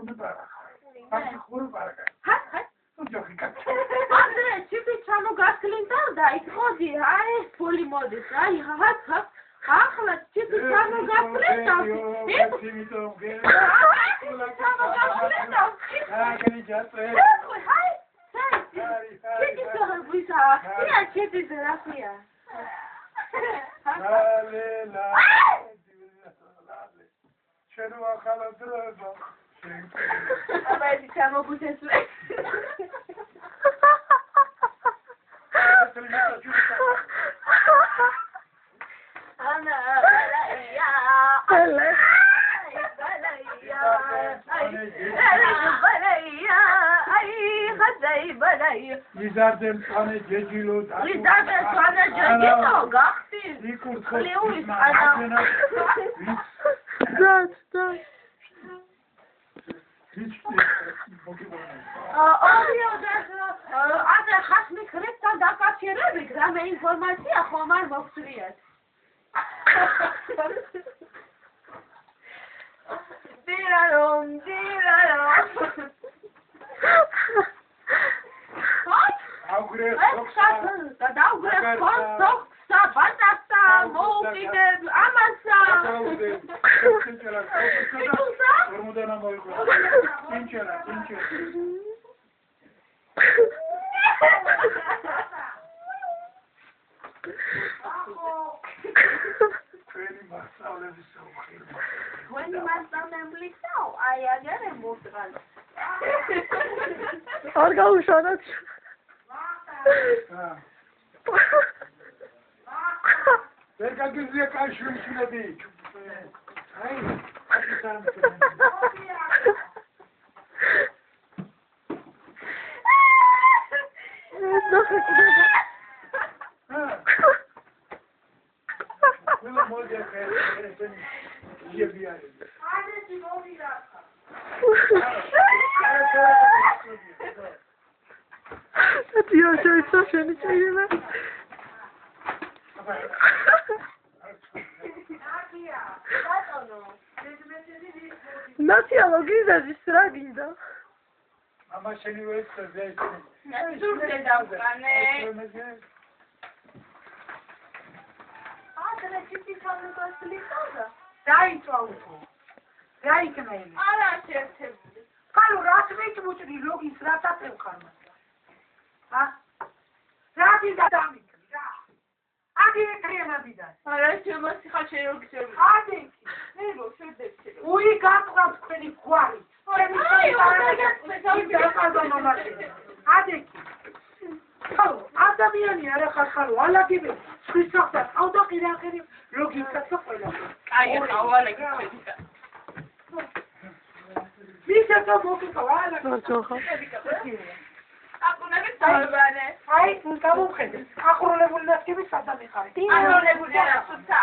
უნდა პარაკა. ხურო პარაკა. ჰა. უჯოხი კაცი. ანდრე, ჩიპი ჩამოგასკლინდა, იქ მოდი, აი, ფული მოდის, აი, ჰა. ახლა ჩიპი ჩამოგასკლინდა. Şunu akaladırız bak. Ama edeceğim o bu sesle. Ana balaya. Öyle. Lizardem tane gecilo. Lizardem tane gecilo. Gakti. Leuis ana. Dur. Hiç Anda ხასმი ხრებთან დაკავშირებით რამე ინფორმაცია ხომ არ მოგწვიეთ. დირარომ. აუგრეს სოქსა, ბატატა, მოუკიდებ, ამასა. Ormudana moyko. Tinchera. Kveni masavlevi sauxir. Kveni masavlevi sau, ai agere mostral. Ar gauşanat. Verga güzlüye karşı üstüne değil. Hayır. Hadi sen. Bunu model kayıtlarını yiyebiliyor. Hadi mobil yapma. Diyor şöyle seni çevirme. Nasıl ya? O güzel bir sıra bildi. Ama seni böyle söyleyeceğim. Dur dedem anne. Aa, çiftlik kaldı başlıyor. Dai trovavo. Dai che meglio. Ara certo. Allora, aspetti molto di luoghi in strada per un calma. Ah? Radi da dammi. Adi crema di dai. Ara c'è faccio io che c'è. Adi. Nego, c'è. Ui gatto quelli quali. Adi. ადამიანი არა ხარხარო ალაგები სხვისახთან ავდა ყირახერი ლოგიკაცა ყველა აი ხავალე გიქედა მისათა მოკითხვა Çoğu. აკუნები დაიბანე აი გამოვხედე ახლოლებული ნასკები სადამ იყარი ახლოლებული არა სუცა